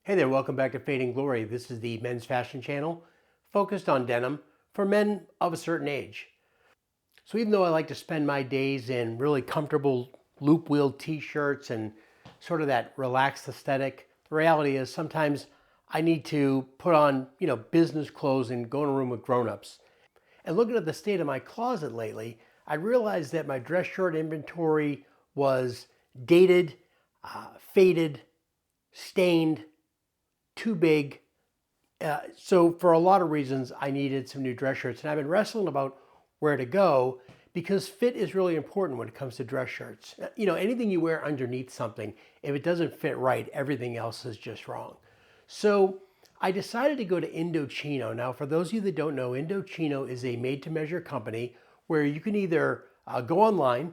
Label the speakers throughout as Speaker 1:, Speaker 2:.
Speaker 1: Hey there, welcome back to Fading Glory. This is the men's fashion channel focused on denim for men of a certain age. So even though I like to spend my days in really comfortable loop-wheeled t-shirts and sort of that relaxed aesthetic, the reality is sometimes I need to put on, business clothes and go in a room with grown-ups. And looking at the state of my closet lately, I realized that my dress shirt inventory was dated, faded, stained, too big. So for a lot of reasons, I needed some new dress shirts. And I've been wrestling about where to go because fit is really important when it comes to dress shirts. Anything you wear underneath something, if it doesn't fit right, everything else is just wrong. So I decided to go to Indochino. Now, for those of you that don't know, Indochino is a made-to-measure company where you can either go online,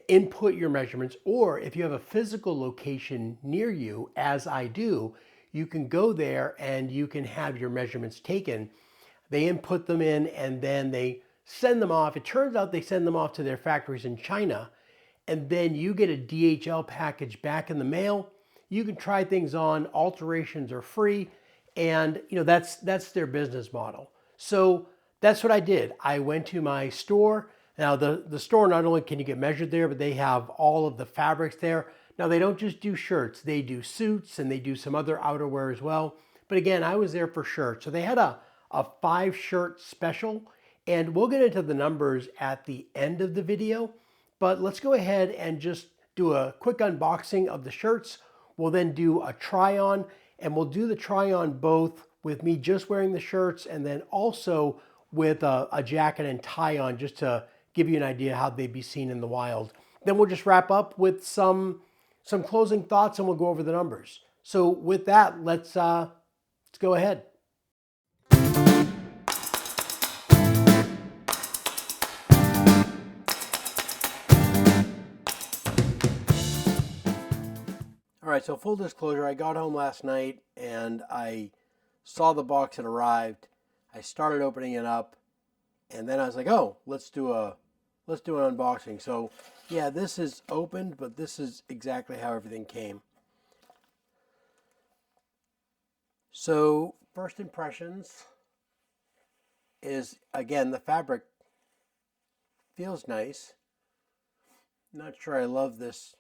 Speaker 1: input your measurements, or if you have a physical location near you, as I do, you can go there and you can have your measurements taken. They input them in and then they send them off. It turns out they send them off to their factories in China, and then you get a DHL package back in the mail. You can try things on, alterations are free, and that's their business model. So that's what I did. I went to my store. Now the store, not only can you get measured there, but they have all of the fabrics there. Now they don't just do shirts, they do suits and they do some other outerwear as well. But again, I was there for shirts. So they had a 5-shirt special, and we'll get into the numbers at the end of the video. But let's go ahead and just do a quick unboxing of the shirts. We'll then do a try on, and we'll do the try on both with me just wearing the shirts and then also with a jacket and tie on, just to give you an idea how they'd be seen in the wild. Then we'll just wrap up with some closing thoughts and we'll go over the numbers. So with that, let's go ahead. All right, so full disclosure, I got home last night and I saw the box had arrived. I started opening it up, and then I was like, oh, let's do an unboxing. So yeah, this is opened, but this is exactly how everything came. So first impressions is, again, the fabric feels nice. Not sure I love this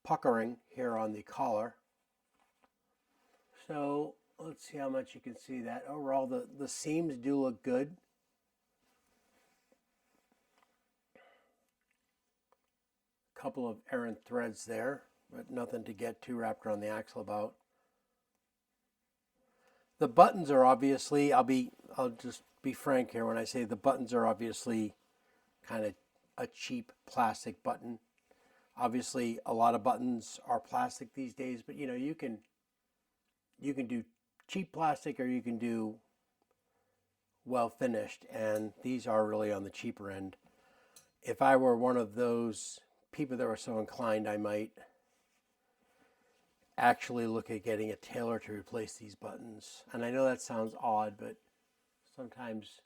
Speaker 1: puckering here on the collar. So let's see how much you can see that. Overall, the seams do look good. Couple of errant threads there, but nothing to get too wrapped around the axle about. The buttons are obviously, I'll just be frank here when I say the buttons are obviously kind of a cheap plastic button. Obviously, a lot of buttons are plastic these days, but you can do cheap plastic or you can do well finished, and these are really on the cheaper end. If I were one of those people that were so inclined, I might actually look at getting a tailor to replace these buttons. And I know that sounds odd, but sometimes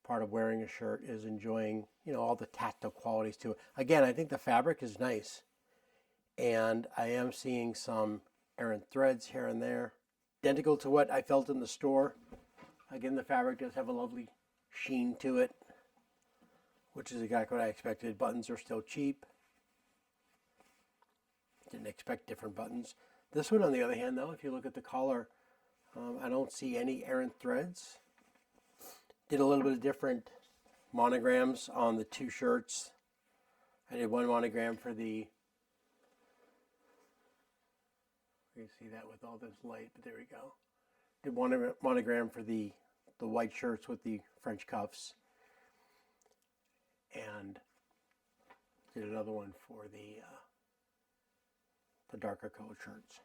Speaker 1: part of wearing a shirt is enjoying, all the tactile qualities to it. Again, I think the fabric is nice, and I am seeing some errant threads here and there, identical to what I felt in the store. Again, the fabric does have a lovely sheen to it, which is exactly what I expected. Buttons are still cheap. Didn't expect different buttons. This one, on the other hand, though, if you look at the collar, I don't see any errant threads. Did a little bit of different monograms on the 2 shirts. I did one monogram for the, you can see that with all this light, but there we go. Did one monogram for the white shirts with the French cuffs, and did another one for the darker colored shirts.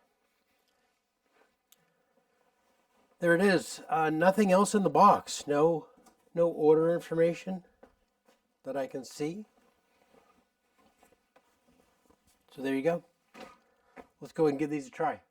Speaker 1: There it is. Nothing else in the box. No order information that I can see. So there you go. Let's go and give these a try.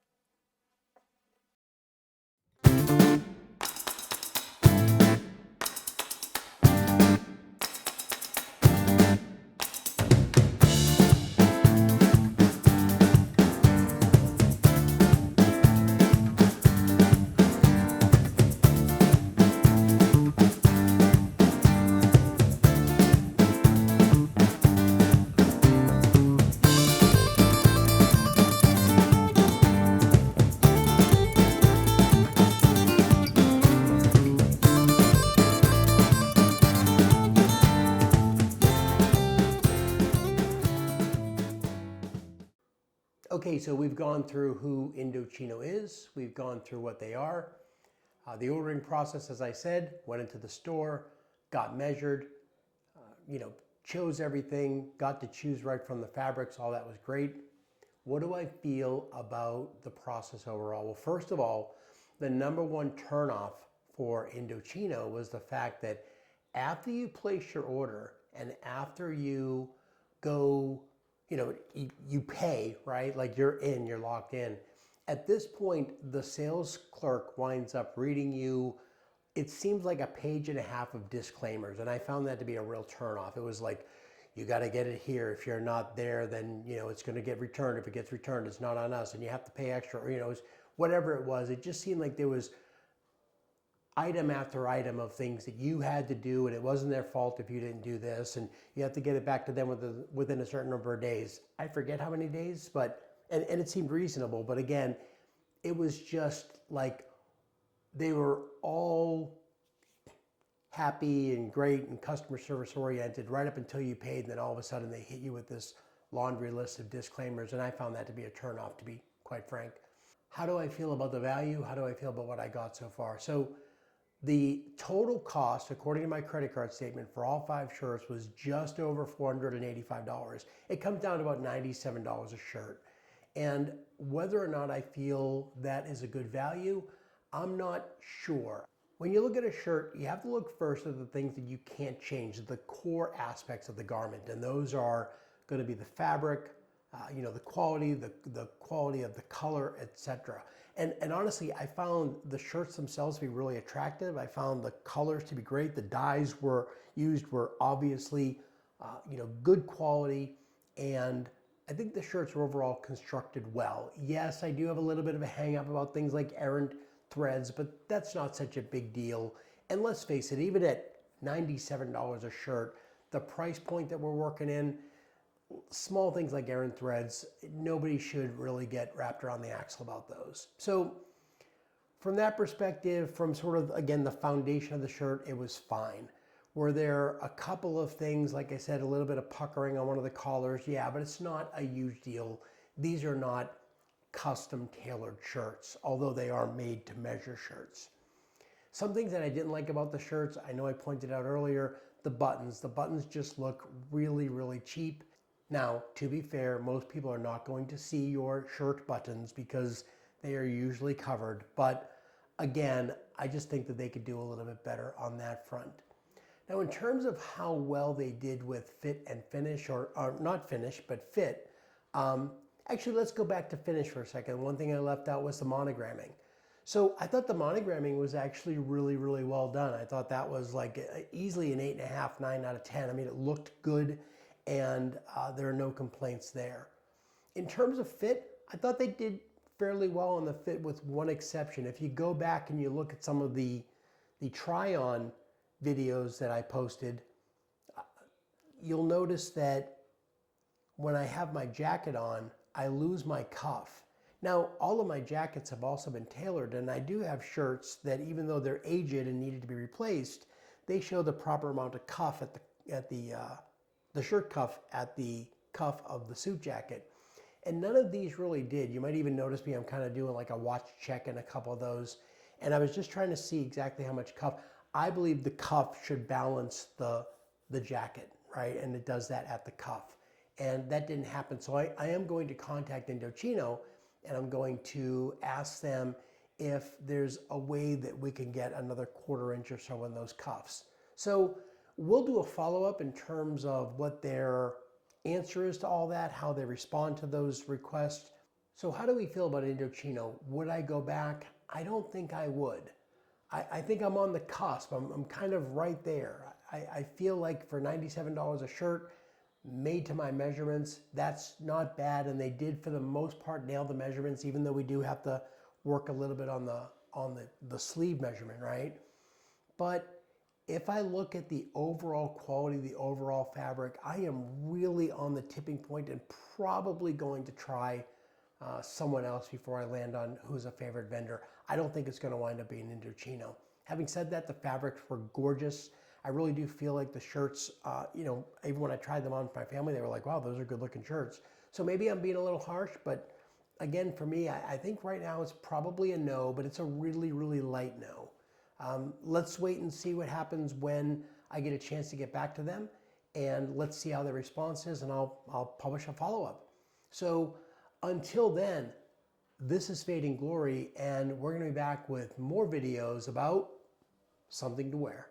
Speaker 1: Okay, so we've gone through who Indochino is. We've gone through what they are. The ordering process, as I said, went into the store, got measured, chose everything, got to choose right from the fabrics. All that was great. What do I feel about the process overall? Well, first of all, the number one turnoff for Indochino was the fact that after you place your order and after you go, you pay, right? Like you're locked in. At this point, the sales clerk winds up reading you, it seems like a page and a half of disclaimers. And I found that to be a real turnoff. It was like, you got to get it here. If you're not there, then, it's going to get returned. If it gets returned, it's not on us and you have to pay extra, or, whatever it was. It just seemed like there was item after item of things that you had to do, and it wasn't their fault if you didn't do this, and you have to get it back to them within a certain number of days. I forget how many days, and it seemed reasonable, but again, it was just like they were all happy and great and customer service oriented right up until you paid, and then all of a sudden they hit you with this laundry list of disclaimers, and I found that to be a turnoff, to be quite frank. How do I feel about the value? How do I feel about what I got so far? So the total cost, according to my credit card statement, for all 5 shirts was just over $485. It comes down to about $97 a shirt. And whether or not I feel that is a good value, I'm not sure. When you look at a shirt, you have to look first at the things that you can't change, the core aspects of the garment. And those are going to be the fabric, the quality, the quality of the color, etc. And honestly, I found the shirts themselves to be really attractive. I found the colors to be great. The dyes used were obviously, good quality. And I think the shirts were overall constructed well. Yes, I do have a little bit of a hang up about things like errant threads, but that's not such a big deal. And let's face it, even at $97 a shirt, the price point that we're working in, small things like errant threads, nobody should really get wrapped around the axle about those. So from that perspective, from sort of, again, the foundation of the shirt, it was fine. Were there a couple of things, like I said, a little bit of puckering on one of the collars? Yeah, but it's not a huge deal. These are not custom tailored shirts, although they are made to measure shirts. Some things that I didn't like about the shirts, I know I pointed out earlier, the buttons. The buttons just look really, really cheap. Now, to be fair, most people are not going to see your shirt buttons because they are usually covered. But again, I just think that they could do a little bit better on that front. Now, in terms of how well they did with fit and finish, or not finish, but fit, actually, let's go back to finish for a second. One thing I left out was the monogramming. So I thought the monogramming was actually really, really well done. I thought that was like easily an 8.5, 9 out of 10. I mean, it looked good, and there are no complaints there. In terms of fit, I thought they did fairly well on the fit with one exception. If you go back and you look at some of the try-on videos that I posted, you'll notice that when I have my jacket on, I lose my cuff. Now, all of my jackets have also been tailored, and I do have shirts that, even though they're aged and needed to be replaced, they show the proper amount of cuff at the shirt cuff at the cuff of the suit jacket. And none of these really did. You might even notice me, I'm kind of doing like a watch check in a couple of those. And I was just trying to see exactly how much cuff. I believe the cuff should balance the jacket, right? And it does that at the cuff. And that didn't happen. So I am going to contact Indochino, and I'm going to ask them if there's a way that we can get another 1/4 inch or so in those cuffs. So we'll do a follow-up in terms of what their answer is to all that, how they respond to those requests. So how do we feel about Indochino? Would I go back? I don't think I would. I think I'm on the cusp. I'm kind of right there. I feel like for $97 a shirt, made to my measurements, that's not bad. And they did, for the most part, nail the measurements, even though we do have to work a little bit on the sleeve measurement, right? But if I look at the overall quality, the overall fabric, I am really on the tipping point and probably going to try someone else before I land on who's a favorite vendor. I don't think it's going to wind up being Indochino. Having said that, the fabrics were gorgeous. I really do feel like the shirts, even when I tried them on for my family, they were like, wow, those are good looking shirts. So maybe I'm being a little harsh, but again, for me, I think right now it's probably a no, but it's a really, really light no. Let's wait and see what happens when I get a chance to get back to them, and let's see how their response is, and I'll publish a follow-up. So until then, this is Fading Glory, and we're going to be back with more videos about something to wear.